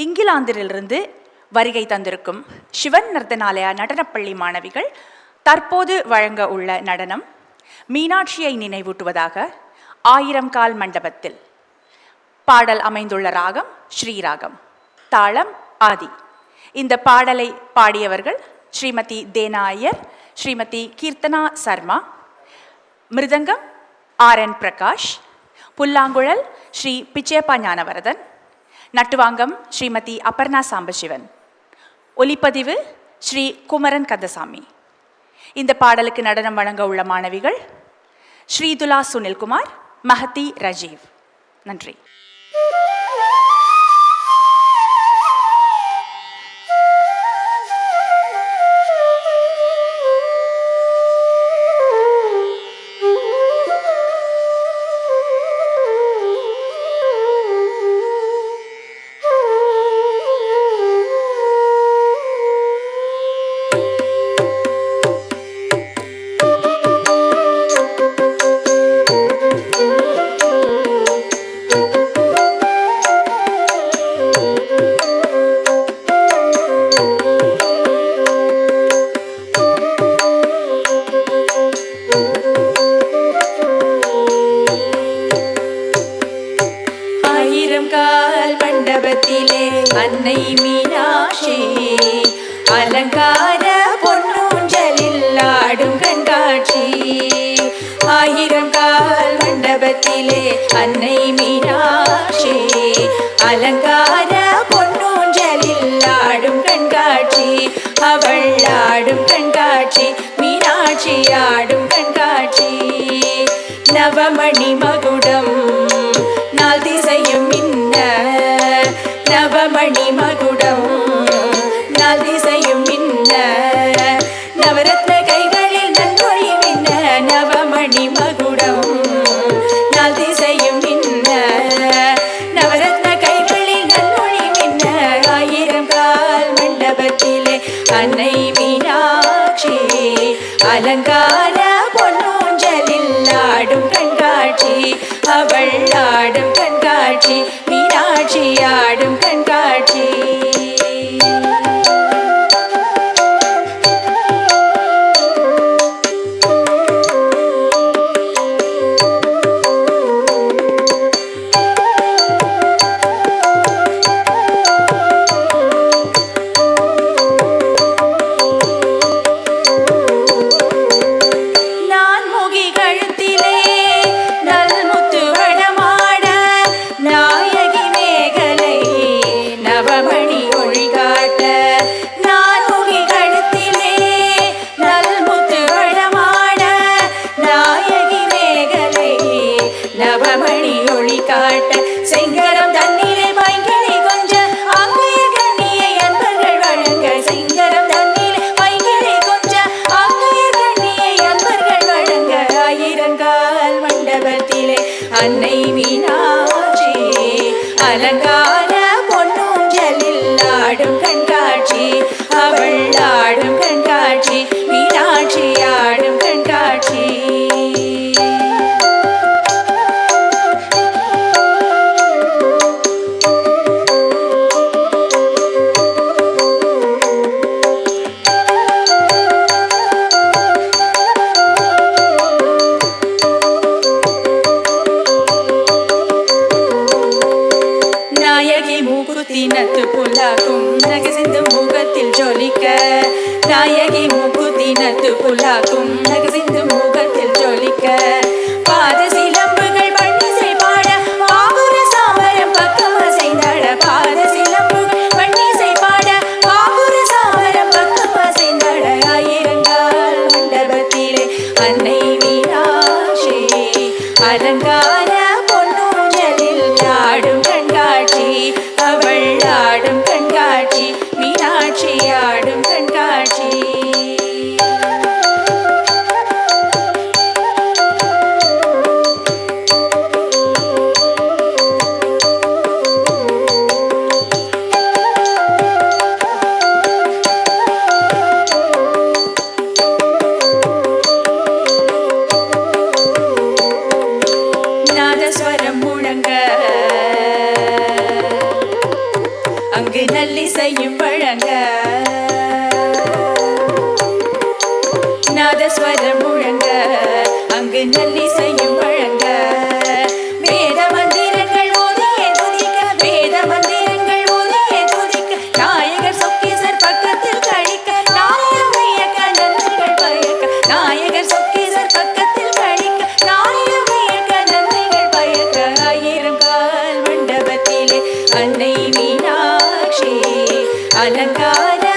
இங்கிலாந்திலிருந்து வருகை தந்திருக்கும் சிவன் நர்த்தனாலயா நடனப்பள்ளி மாணவிகள் தற்போது வழங்க உள்ள நடனம் மீனாட்சியை நினைவூட்டுவதாக 1000 கால் மண்டபத்தில். பாடல் அமைந்துள்ள ராகம் ஸ்ரீராகம், தாளம் ஆதி. இந்த பாடலை பாடியவர்கள் ஸ்ரீமதி தேனா ஐயர், ஸ்ரீமதி கீர்த்தனா சர்மா. மிருதங்கம் RN பிரகாஷ், புல்லாங்குழல் ஸ்ரீ பிச்சையப்பா ஞானவரதன், நட்டுவாங்கம் ஸ்ரீமதி அபர்ணா சாம்பசிவன், ஒலிப்பதிவு ஸ்ரீ குமரன் கந்தசாமி. இந்த பாடலுக்கு நடனம் வழங்க உள்ள மாணவிகள் ஸ்ரீதுலா சுனில்குமார், மஹதி ரஜீவ். நன்றி. அன்னை மீனாட்சி அலங்கார பொன்னூஞ்சலில் ஆடும் கண்காட்சி. 1000 கால் மண்டபத்திலே அன்னை மீனாட்சி அலங்கார பொன்னூஞ்சலில் ஆடும் கண்காட்சி. அவள் ஆடும் கண்காட்சி, மீனாட்சி ஆடும் கண்காட்சி. நவமணி மகுடம் நாள் திசையும் மின்ன, நவமணி மகுடம் நாள் திசையும் மின்ன, நவரத்ன கைகளில் நன்மொழி மின்ன. நவமணி மகுடம் நாள் திசையும் மின்ன, நவரத்ன கைகளில் நன்மொழி மின்ன. 1000 கால் மண்டபத்திலே அன்னை மீனாட்சி அலங்கார பொன்னூஞ்சலில் ஆடும் கண்காட்சி. அவள் ஆடும் கண்காட்சி, மீனாட்சி ஆடும் கண்காட்சி. நவமணி ஒளி காட்ட செங்கரம் தண்ணீரை பைங்கிளி கொஞ்ச அங்கைய கண்ணியை அன்பர்கள் வழங்க. செங்கரம் தண்ணீரை பைங்கிளி கொஞ்ச அங்கைய கண்ணியை அன்பர்கள் வழங்க. 1000 கால் மண்டபத்திலே அன்னை மீனாட்சி அலங்கார பொன்னூஞ்சலில் ஆடும் கண்காட்சி. அவள் ஆடும் கண்காட்சி, மீனாட்சி ஆடும் கண்காட்சி. நாயகி மூக்குத்தினத்து புல்லாக்கும் நகசிந்து முகத்தில் ஜொலிக்க. நாயகி மூக்குத்தினத்து புல்லாக்கும் நகசிந்து முகத்தில் ஜொலிக்க. பாத சிலம்புகள் பண்ணிசை பாட பாகுர சாமரம் பக்கம் அசைந்தாட. பாத சிலம்புகள் பண்ணிசை பாட பாகுர சாமரம் பக்கம் அசைந்தாட. 1000 கால் மண்டபத்திலே அன்னை மீனாட்சி அலங்கார பொன்னூஞ்சலில் ஆடும் கண்காட்சி. அவள் ஆடும் கண்காட்சி, மீனாட்சி ஆடும் கண்காட்சி. அங்கு நல்லிசையும் வழங்க நாதஸ்வரம் முழங்க அங்கு நல்லிசையும் வழங்க வேத மந்திரங்கள் ஓதியே துதிக்க வேத மந்திரங்கள் ஓதியே துதிக்க நாயகர் சொக்கேசர் பக்கத்தில் கழிக்க நாயகம் வியக்க நன்மைகள் பயக்க நாயகர் சொக்கேசர் பக்கத்தில் கழிக்க நாயகம் வியக்க நன்மைகள் பயக்க ஆயிரம் கால் மண்டபத்திலே அன்னை மீனாட்சி அலங்கார